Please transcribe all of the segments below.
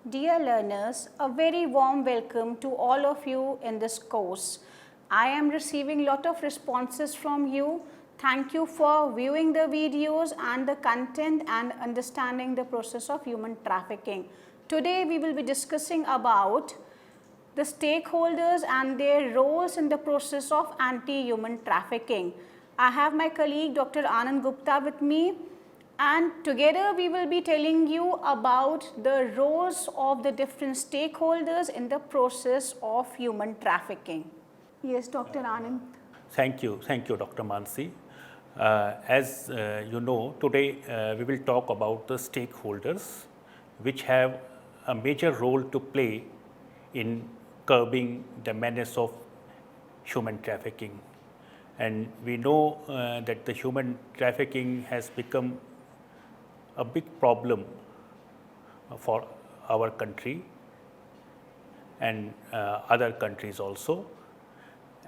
Dear learners, a very warm welcome to all of you in this course. I am receiving lot of responses from you. Thank you for viewing the videos and the content and understanding the process of human trafficking. Today we will be discussing about the stakeholders and their roles in the process of anti-human trafficking. I have my colleague Dr. Anand Gupta with me, and together we will be telling you about the roles of the different stakeholders in the process of human trafficking. Yes, Dr. Anand. Thank you, Dr. Mansi. As you know, today we will talk about the stakeholders which have a major role to play in curbing the menace of human trafficking. And we know that the human trafficking has become a big problem for our country and other countries also.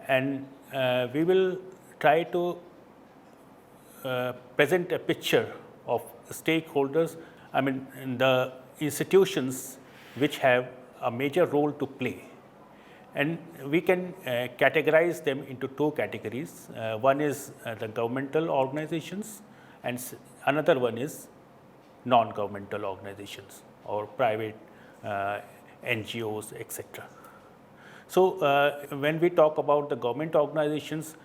And we will try to present a picture of stakeholders, the institutions which have a major role to play. And we can categorize them into two categories. One is the governmental organizations, and another one is non-governmental organizations or private NGOs, etc. So, when we talk about the government organizations,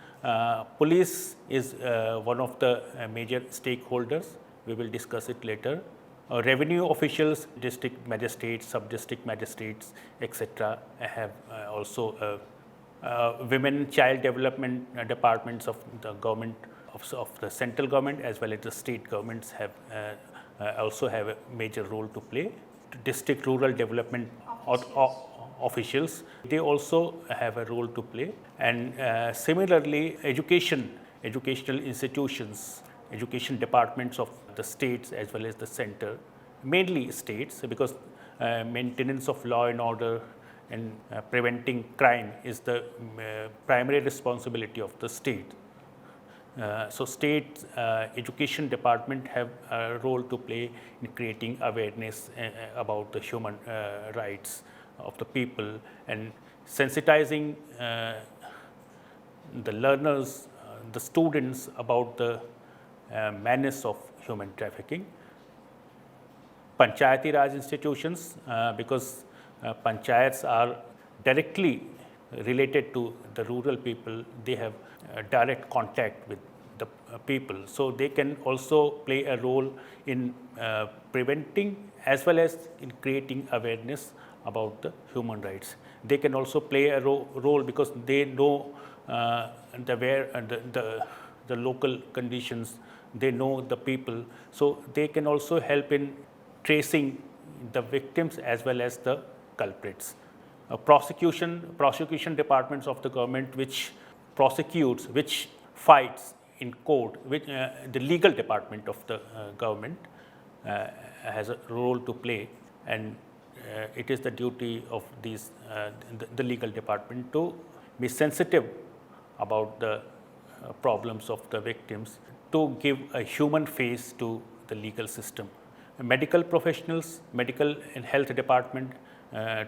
police is one of the major stakeholders. We will discuss it later. Revenue officials, district magistrates, sub-district magistrates, etc. have also women child development departments of the government, of the central government as well as the state governments have also have a major role to play. District rural development officials, they also have a role to play. And similarly, educational institutions, education departments of the states as well as the center, mainly states, because maintenance of law and order and preventing crime is the primary responsibility of the state. So, state education department have a role to play in creating awareness about the human rights of the people and sensitizing the learners, the students about the menace of human trafficking. Panchayati Raj institutions, because panchayats are directly related to the rural people, they have direct contact with the people. So, they can also play a role in preventing as well as in creating awareness about the human rights. They can also play a role because they know the local conditions, they know the people. So, they can also help in tracing the victims as well as the culprits. Prosecution departments of the government which prosecutes, which fights in court, which the legal department of the government has a role to play, and it is the duty of these the legal department to be sensitive about the problems of the victims, to give a human face to the legal system. Medical professionals, medical and health department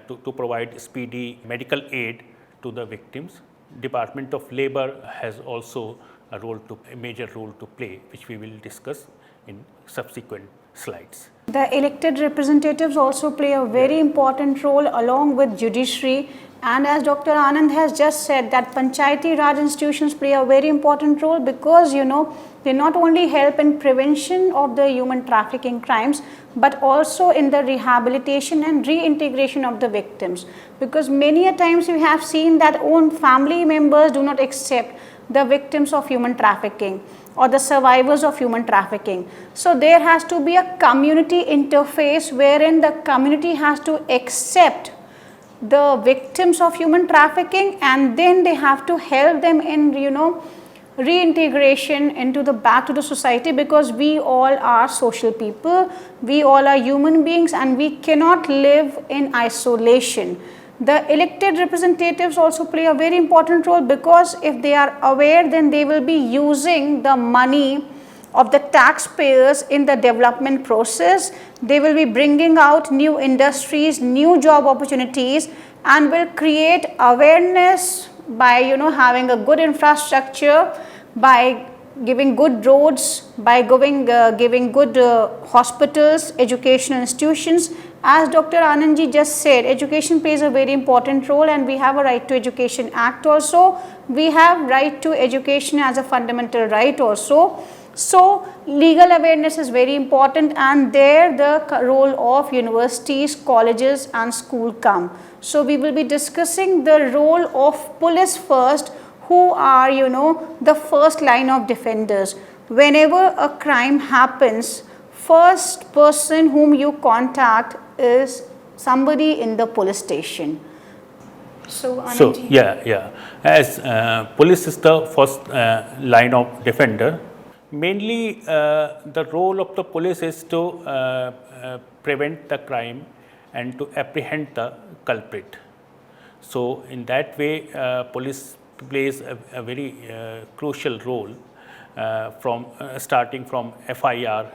to provide speedy medical aid to the victims. Department of Labor has also a major role to play, which we will discuss in subsequent slides. The elected representatives also play a very important role along with judiciary, and as Dr. Anand has just said, that Panchayati Raj institutions play a very important role because they not only help in prevention of the human trafficking crimes but also in the rehabilitation and reintegration of the victims, because many a times we have seen that own family members do not accept the victims of human trafficking or the survivors of human trafficking. So, there has to be a community interface wherein the community has to accept the victims of human trafficking, and then they have to help them in reintegration into the back to the society, because we all are social people, we all are human beings, and we cannot live in isolation. The elected representatives also play a very important role, because if they are aware, then they will be using the money of the taxpayers in the development process. They will be bringing out new industries, new job opportunities, and will create awareness by having a good infrastructure, by giving good roads, by giving good hospitals, educational institutions. As Dr. Anand just said, education plays a very important role, and we have a Right to Education Act also. We have right to education as a fundamental right also. So legal awareness is very important, and there the role of universities, colleges and school come. So we will be discussing the role of police first, who are the first line of defenders. Whenever a crime happens, first person whom you contact is somebody in the police station. So, Anand, yeah. As police is the first line of defender, mainly the role of the police is to prevent the crime and to apprehend the culprit. So in that way, police plays a very crucial role from starting from FIR,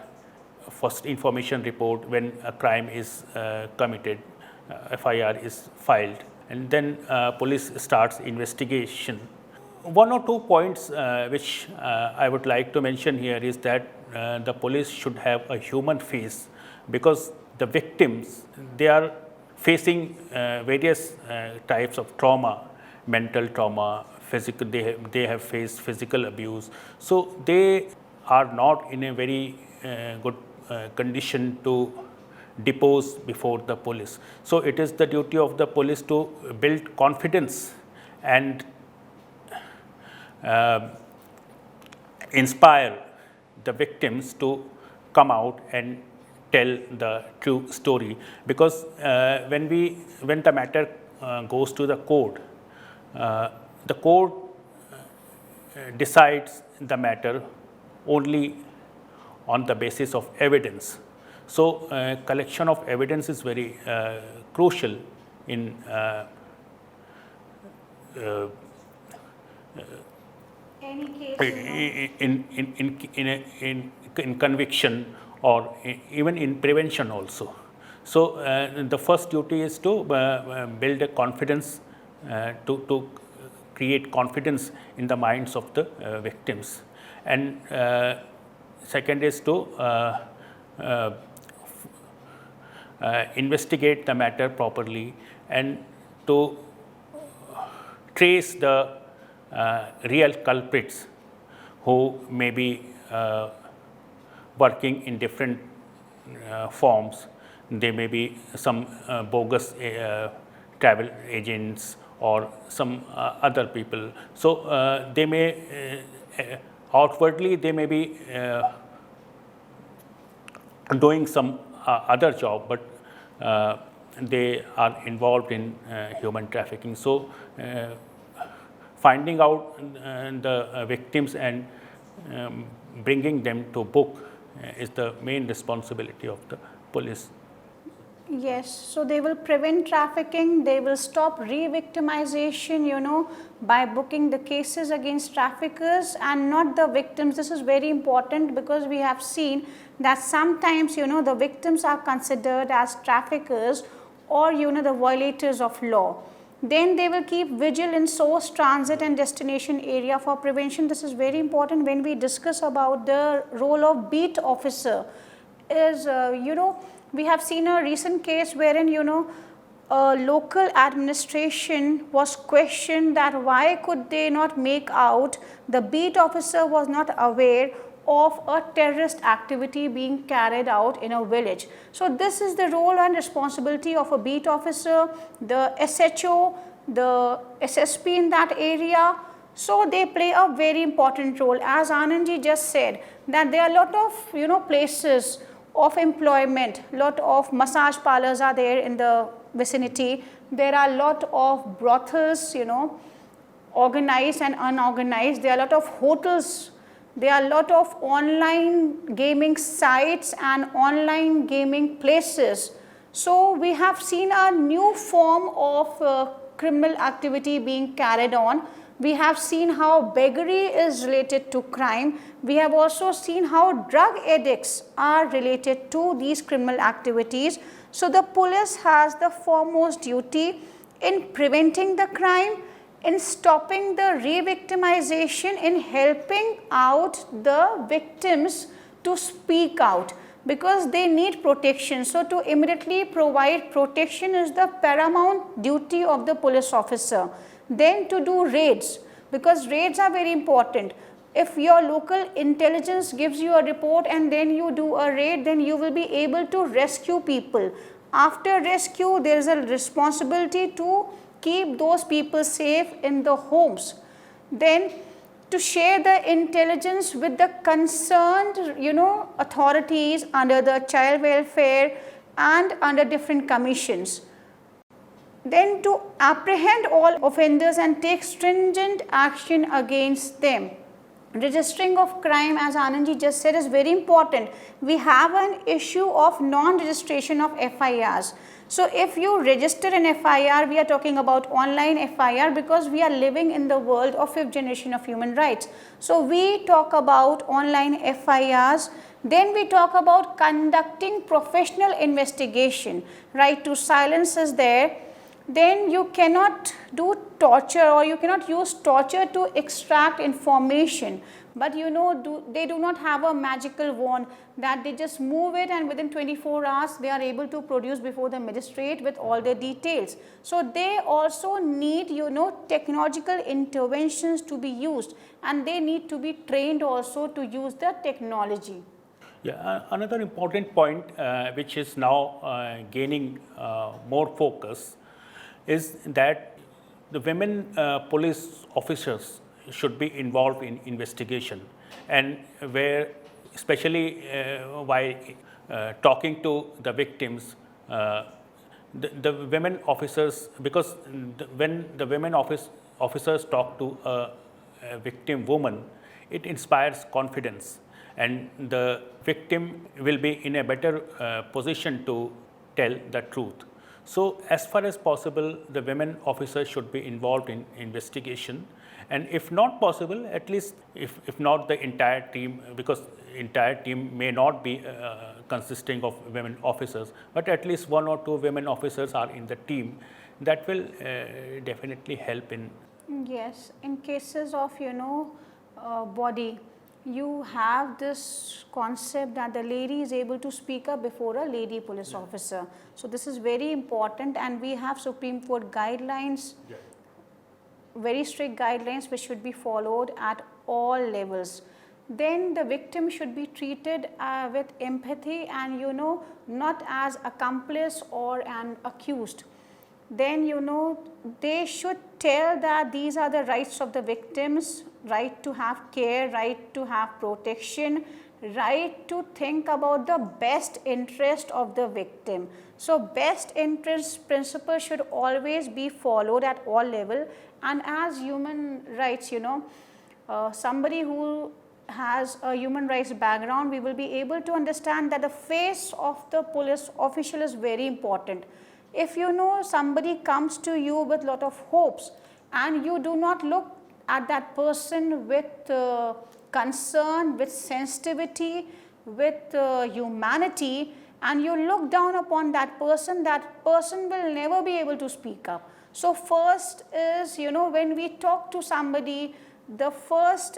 first information report. When a crime is committed, FIR is filed, and then police starts investigation. One or two points which I would like to mention here is that the police should have a human face, because the victims, they are facing various types of trauma, mental trauma, physical, they have faced physical abuse. So they are not in a very good condition to depose before the police. So it is the duty of the police to build confidence and inspire the victims to come out and tell the true story, because when the matter goes to the court decides the matter only on the basis of evidence. So collection of evidence is very crucial in any case, in conviction or even in prevention also. So the first duty is to build a confidence, to create confidence in the minds of the victims, and second is to investigate the matter properly and to trace the real culprits who may be working in different forms. They may be some bogus travel agents or some other people. So they may outwardly they may be doing some other job, but they are involved in human trafficking. So finding out the victims and bringing them to book is the main responsibility of the police. Yes, so they will prevent trafficking, they will stop re-victimization, by booking the cases against traffickers and not the victims. This is very important because we have seen that sometimes, the victims are considered as traffickers or, the violators of law. Then they will keep vigil in source, transit and destination area for prevention. This is very important when we discuss about the role of beat officer. Is, we have seen a recent case wherein, a local administration was questioned that why could they not make out, the beat officer was not aware of a terrorist activity being carried out in a village. So this is the role and responsibility of a beat officer, the SHO, the SSP in that area. So they play a very important role. As Anandji just said, that there are a lot of places of employment, lot of massage parlors are there in the vicinity. There are a lot of brothels, organized and unorganized. There are a lot of hotels. There are a lot of online gaming sites and online gaming places. So we have seen a new form of criminal activity being carried on. We have seen how beggary is related to crime. We have also seen how drug addicts are related to these criminal activities. So the police has the foremost duty in preventing the crime, in stopping the re-victimization, in helping out the victims to speak out, because they need protection. So to immediately provide protection is the paramount duty of the police officer. Then to do raids, because raids are very important. If your local intelligence gives you a report and then you do a raid, then you will be able to rescue people. After rescue, there is a responsibility to keep those people safe in the homes. Then to share the intelligence with the concerned, authorities under the child welfare and under different commissions. Then to apprehend all offenders and take stringent action against them. Registering of crime, as Anandji just said, is very important. We have an issue of non-registration of FIRs. So if you register an FIR, we are talking about online FIR, because we are living in the world of 5th generation of human rights. So we talk about online FIRs. Then we talk about conducting professional investigation. Right to silence is there. Then you cannot do torture, or you cannot use torture to extract information. But they do not have a magical wand that they just move it and within 24 hours they are able to produce before the magistrate with all the details. So they also need technological interventions to be used, and they need to be trained also to use the technology. Yeah, another important point which is now gaining more focus is that the women police officers should be involved in investigation, and where especially while talking to the victims, the women officers, because when the women officers talk to a victim woman, it inspires confidence, and the victim will be in a better position to tell the truth. So as far as possible, the women officers should be involved in investigation, and if not possible, at least if not the entire team, because entire team may not be consisting of women officers, but at least 1 or 2 women officers are in the team, that will definitely help in. Yes, in cases of body, you have this concept that the lady is able to speak up before a lady police officer. So this is very important, and we have Supreme Court guidelines, very strict guidelines which should be followed at all levels. Then the victim should be treated with empathy and not as accomplice or an accused. Then they should tell that these are the rights of the victims: right to have care, right to have protection, right to think about the best interest of the victim. So best interest principle should always be followed at all level. And as human rights, somebody who has a human rights background, we will be able to understand that the face of the police official is very important. If somebody comes to you with lot of hopes and you do not look at that person with concern, with sensitivity, with humanity, and you look down upon that person will never be able to speak up. So first is, when we talk to somebody, the first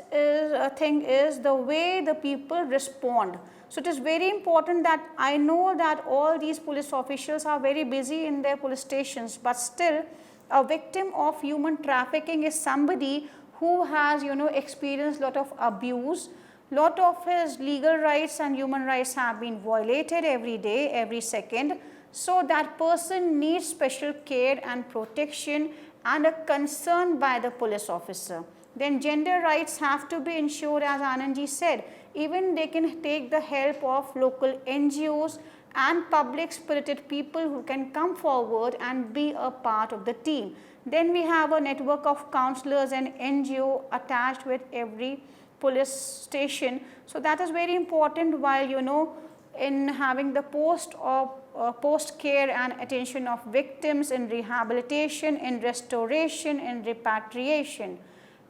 thing is the way the people respond. So it is very important that I know that all these police officials are very busy in their police stations, but still a victim of human trafficking is somebody who has experienced lot of abuse, lot of his legal rights and human rights have been violated every day, every second. So that person needs special care and protection and a concern by the police officer. Then gender rights have to be ensured, as Anandji said. Even they can take the help of local NGOs and public spirited people who can come forward and be a part of the team. Then we have a network of counselors and NGO attached with every police station. So that is very important while in having the post care and attention of victims, in rehabilitation, in restoration, in repatriation.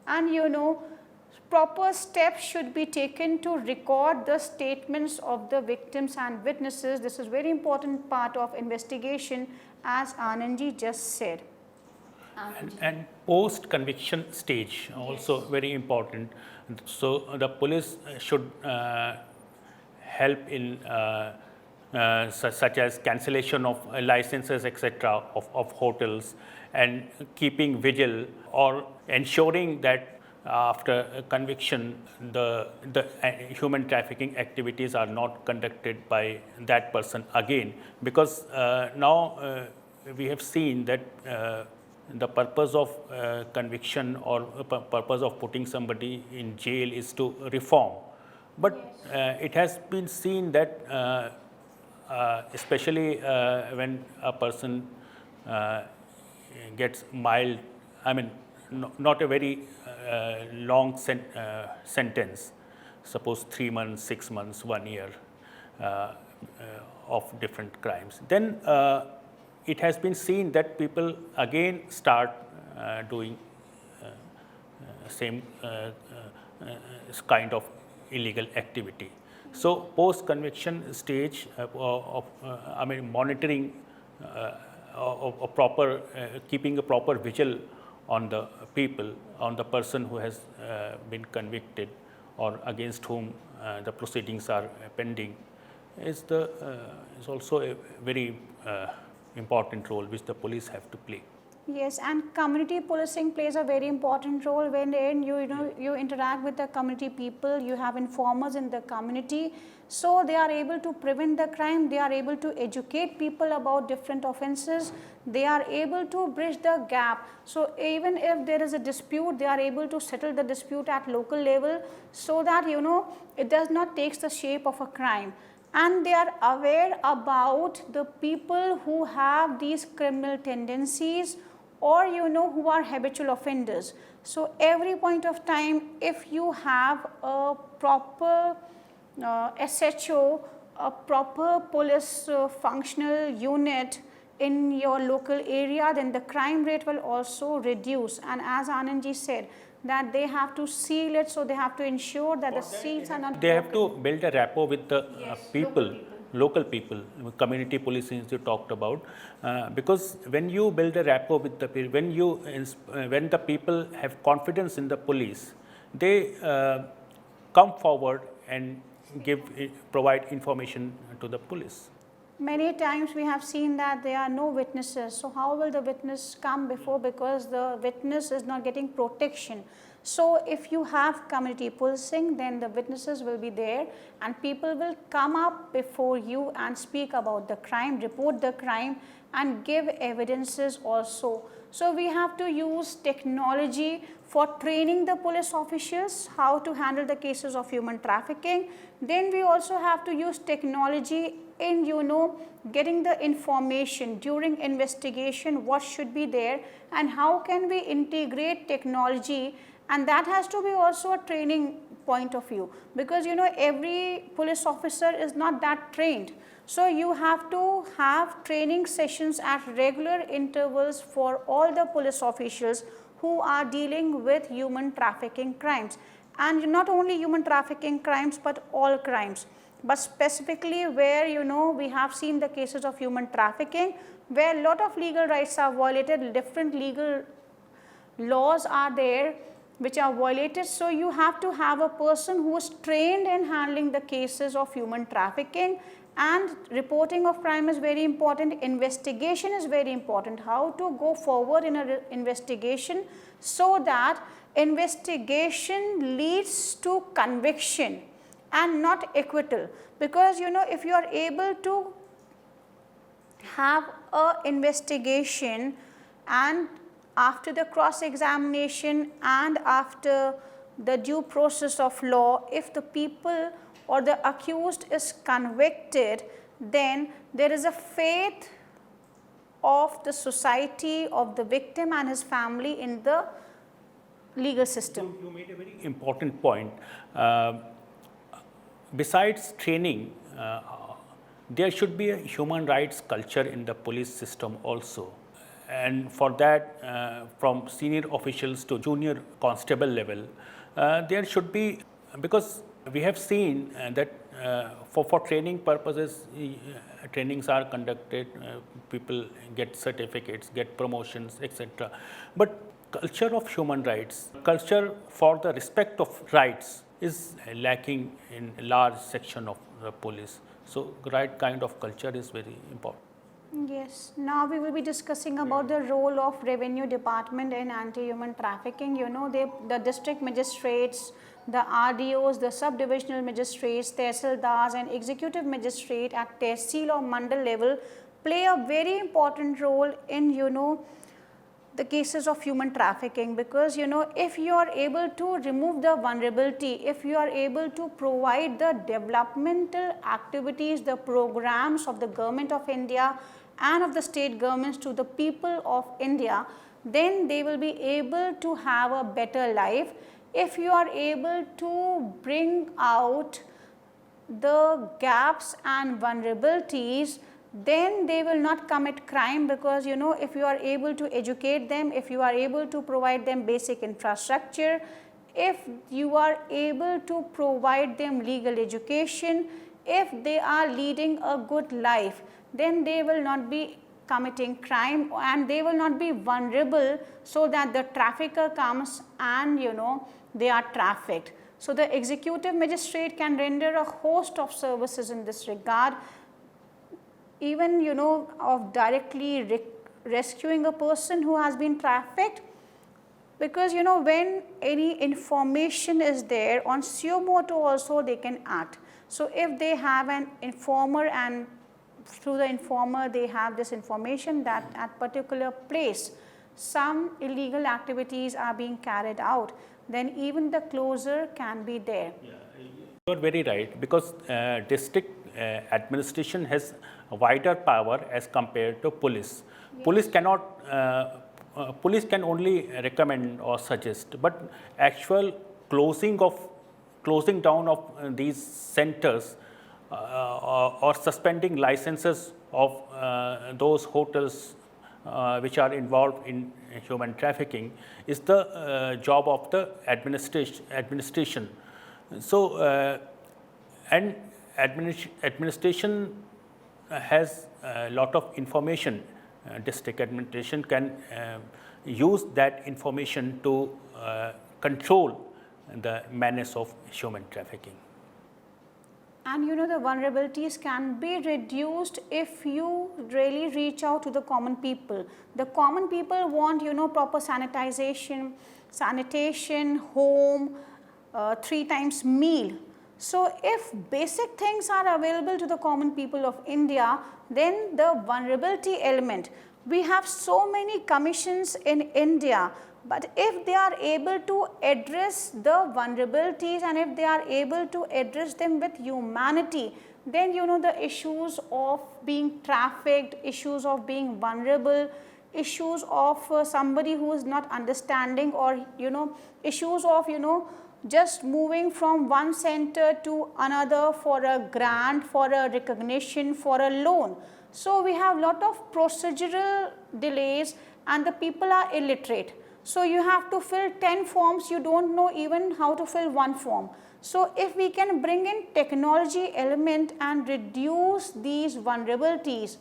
And proper steps should be taken to record the statements of the victims and witnesses. This is very important part of investigation, as Anandji just said. And post conviction stage also very important. So the police should help in such as cancellation of licenses, etc., of hotels, and keeping vigil, or ensuring that after conviction the human trafficking activities are not conducted by that person again, because now we have seen that the purpose of conviction or purpose of putting somebody in jail is to reform. But it has been seen that especially when a person gets mild, I mean, not a very long sentence, suppose 3 months, 6 months, 1 year of different crimes, then it has been seen that people again start doing same kind of illegal activity. So post conviction stage of monitoring of proper keeping a proper vigil on the people, on the person who has been convicted or against whom the proceedings are pending, is also a very important role which the police have to play. Yes, and community policing plays a very important role when you interact with the community people. You have informers in the community, so they are able to prevent the crime. They are able to educate people about different offences. They are able to bridge the gap. So even if there is a dispute, they are able to settle the dispute at local level, so that it does not take the shape of a crime. And they are aware about the people who have these criminal tendencies, or who are habitual offenders. So every point of time, if you have a proper SHO, a proper police functional unit in your local area, then the crime rate will also reduce. And as Anandji said, that they have to seal it, so they have to ensure that the seals are not They broken. have to build a rapport with the people, local people, community policing you talked about, because when you build a rapport with the people, when the people have confidence in the police, they come forward and provide information to the police. Many times we have seen that there are no witnesses. So how will the witness come before, because the witness is not getting protection. So if you have community policing, then the witnesses will be there and people will come up before you and speak about the crime, report the crime and give evidences also. So we have to use technology for training the police officials how to handle the cases of human trafficking. Then we also have to use technology in getting the information during investigation, what should be there and how can we integrate technology, and that has to be also a training point of view, because every police officer is not that trained. So you have to have training sessions at regular intervals for all the police officials who are dealing with human trafficking crimes, and not only human trafficking crimes but all crimes, but specifically where we have seen the cases of human trafficking where a lot of legal rights are violated, different legal laws are there which are violated. So you have to have a person who is trained in handling the cases of human trafficking, and reporting of crime is very important, investigation is very important, how to go forward in an investigation so that investigation leads to conviction and not acquittal. Because if you are able to have a investigation and after the cross examination and after the due process of law, if the people or the accused is convicted, then there is a faith of the society, of the victim and his family in the legal system. You made a very important point. Besides training, there should be a human rights culture in the police system also. and for that, from senior officials to junior constable level, there should be, because we have seen that for training purposes, trainings are conducted, people get certificates, get promotions, etc. But culture of human rights, culture for the respect of rights is lacking in a large section of the police. So, right kind of culture is very important. Yes, now we will be discussing about the role of revenue department in anti-human trafficking. You know, the district magistrates, the RDOs, the sub-divisional magistrates, tehsildars and executive magistrate at tehsil or mandal level play a very important role in, you know, the cases of human trafficking, because you know, if you are able to remove the vulnerability, if you are able to provide the developmental activities, the programs of the government of India and of the state governments to the people of India, then they will be able to have a better life. If you are able to bring out the gaps and vulnerabilities, then they will not commit crime, because you know, if you are able to educate them, if you are able to provide them basic infrastructure, if you are able to provide them legal education, if they are leading a good life, then they will not be committing crime and they will not be vulnerable, so that the trafficker comes and you know, they are trafficked. So, the executive magistrate can render a host of services in this regard, even you know, of directly rescuing a person who has been trafficked, because you know, when any information is there on suo motu also they can act. So, if they have an informer and through the informer they have this information that at particular place some illegal activities are being carried out, then even the closure can be there. Yeah, you are very right, because district administration has a wider power as compared to police. Yes. Police can only recommend or suggest, but actual closing down of these centers or suspending licenses of those hotels which are involved in human trafficking is the job of the administration. So, and administration has a lot of information. District administration can use that information to control the menace of human trafficking. And you know, the vulnerabilities can be reduced if you really reach out to the common people. The common people want, you know, proper sanitation, home, 3 times meal. So, if basic things are available to the common people of India, then the vulnerability element, we have so many commissions in India, but if they are able to address the vulnerabilities and if they are able to address them with humanity, then you know, the issues of being trafficked, issues of being vulnerable, issues of somebody who is not understanding, or you know, issues of you know, just moving from one center to another for a grant, for a recognition, for a loan. So, we have lot of procedural delays and the people are illiterate. So, you have to fill 10 forms, you do not know even how to fill one form. So, if we can bring in technology element and reduce these vulnerabilities,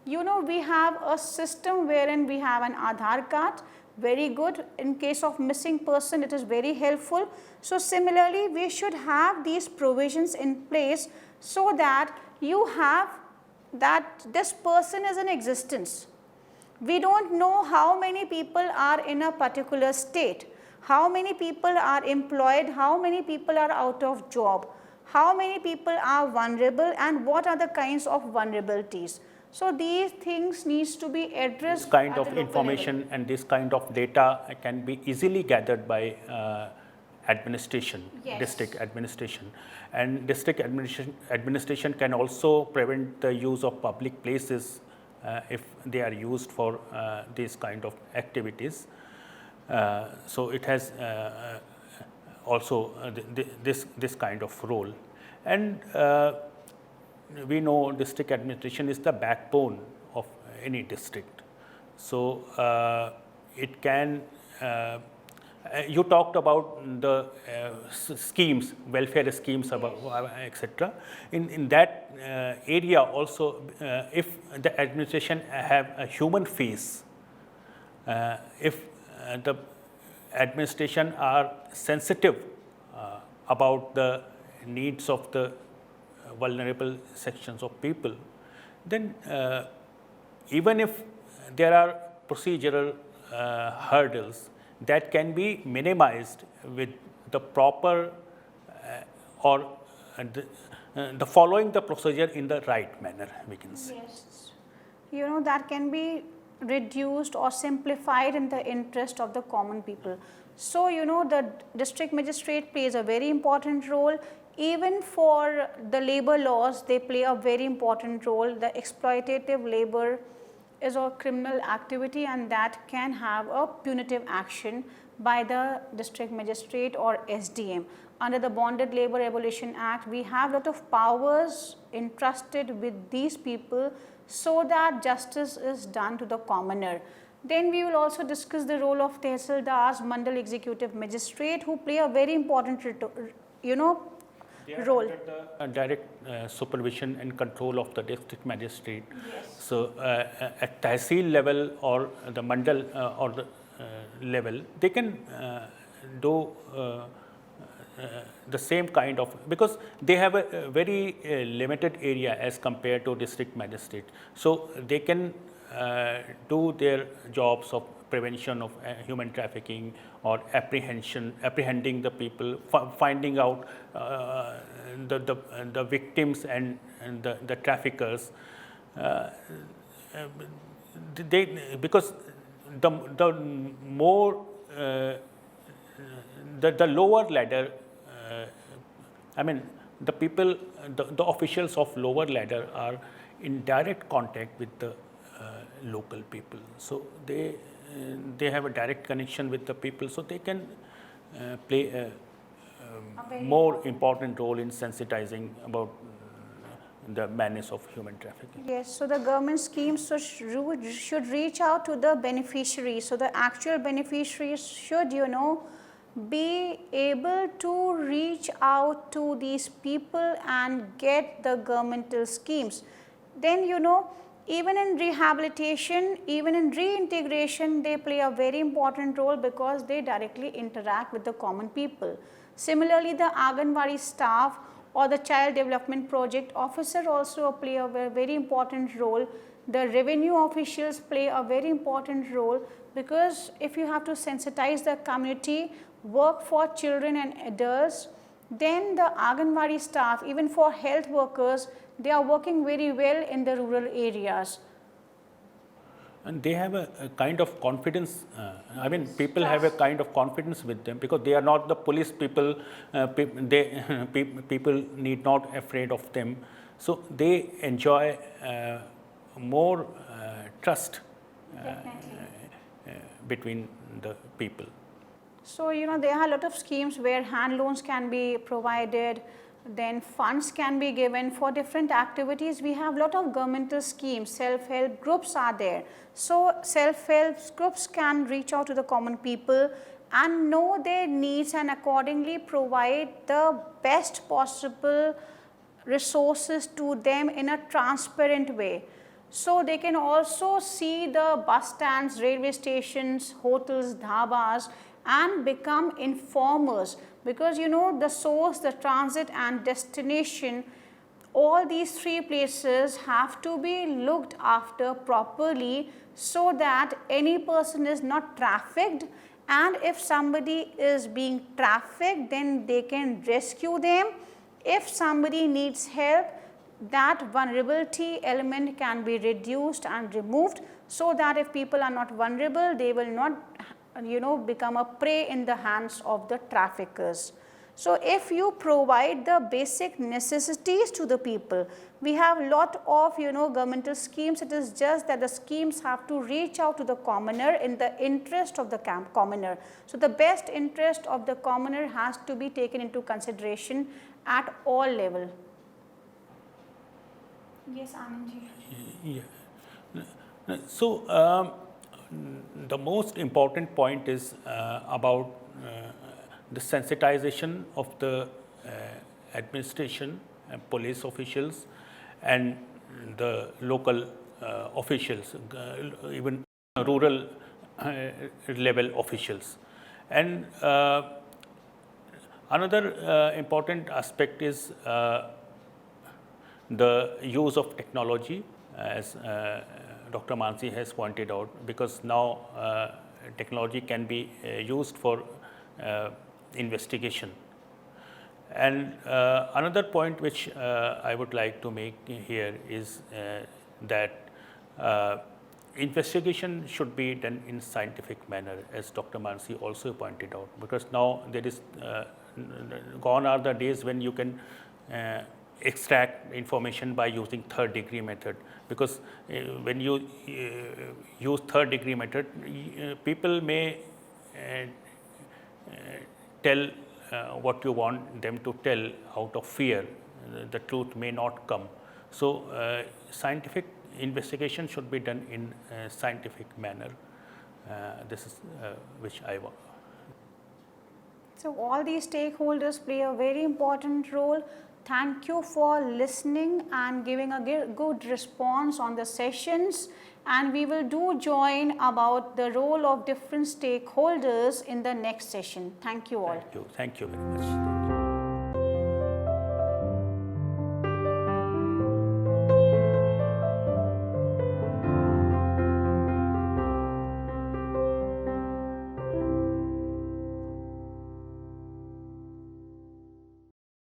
you know, we have a system wherein we have an Aadhaar card, very good. In case of missing person, it is very helpful. So, similarly, we should have these provisions in place so that you have that this person is in existence. We do not know how many people are in a particular state, how many people are employed, how many people are out of job, how many people are vulnerable, and what are the kinds of vulnerabilities. So, these things needs to be addressed. This kind of information and this kind of data can be easily gathered by administration, yes. District administration, and district administration can also prevent the use of public places if they are used for these kind of activities. So, it has also this kind of role, and we know district administration is the backbone of any district. So it can, you talked about the schemes, welfare schemes, about etc. In that area also, if the administration have a human face, if the administration are sensitive about the needs of the vulnerable sections of people, then even if there are procedural hurdles, that can be minimized with the proper or the following the procedure in the right manner, we can say. Yes. That can be reduced or simplified in the interest of the common people. So, the district magistrate plays a very important role. Even for the labor laws, they play a very important role. The exploitative labor is a criminal activity, and that can have a punitive action by the district magistrate or SDM. Under the Bonded Labor Abolition Act, we have a lot of powers entrusted with these people so that justice is done to the commoner. Then we will also discuss the role of Tehsildars, Mandal Executive Magistrate, who play a very important role. Under the direct supervision and control of the district magistrate. Yes. So at Tehsil level or the Mandal or the level, they can do the same kind of, because they have a very limited area as compared to district magistrate. So they can do their jobs of prevention of human trafficking or apprehending the people, finding out the victims and the traffickers. Because the more the lower ladder, I mean the people, the officials of lower ladder are in direct contact with the local people. So they have a direct connection with the people, so they can play a more important role in sensitizing about the menace of human trafficking. Yes, so the government schemes should reach out to the beneficiaries. So the actual beneficiaries should, be able to reach out to these people and get the governmental schemes. Then, even in rehabilitation, even in reintegration, they play a very important role because they directly interact with the common people. Similarly, the Anganwadi staff or the child development project officer also play a very important role. The revenue officials play a very important role, because if you have to sensitize the community, work for children and adults, then the Anganwadi staff, even for health workers, they are working very well in the rural areas. And they have a kind of confidence, I mean people have a kind of confidence with them, because they are not the police people, people need not afraid of them. So they enjoy more trust between the people. So, there are a lot of schemes where hand loans can be provided, then funds can be given for different activities. We have a lot of governmental schemes, self-help groups are there. So, self-help groups can reach out to the common people and know their needs and accordingly provide the best possible resources to them in a transparent way. So, they can also see the bus stands, railway stations, hotels, dhabas, and become informers, because the source, the transit and destination, all these three places have to be looked after properly so that any person is not trafficked, and if somebody is being trafficked, then they can rescue them. If somebody needs help, that vulnerability element can be reduced and removed, so that if people are not vulnerable, they will not become a prey in the hands of the traffickers. So if you provide the basic necessities to the people, we have a lot of governmental schemes. It is just that the schemes have to reach out to the commoner in the interest of the commoner. So the best interest of the commoner has to be taken into consideration at all level. Yes, Anand ji. Yeah. So the most important point is about the sensitization of the administration and police officials and the local officials, even rural level officials. And another important aspect is the use of technology, as Dr. Mansi has pointed out, because now technology can be used for investigation. And another point which I would like to make here is that investigation should be done in scientific manner, as Dr. Mansi also pointed out, because now there is gone are the days when you can extract information by using third degree method, because when you use third degree method, people may tell what you want them to tell out of fear. The truth may not come. So scientific investigation should be done in a scientific manner. This is which I want. So all these stakeholders play a very important role. Thank you for listening and giving a good response on the sessions, and we will do join about the role of different stakeholders in the next session. Thank you all. Thank you very much.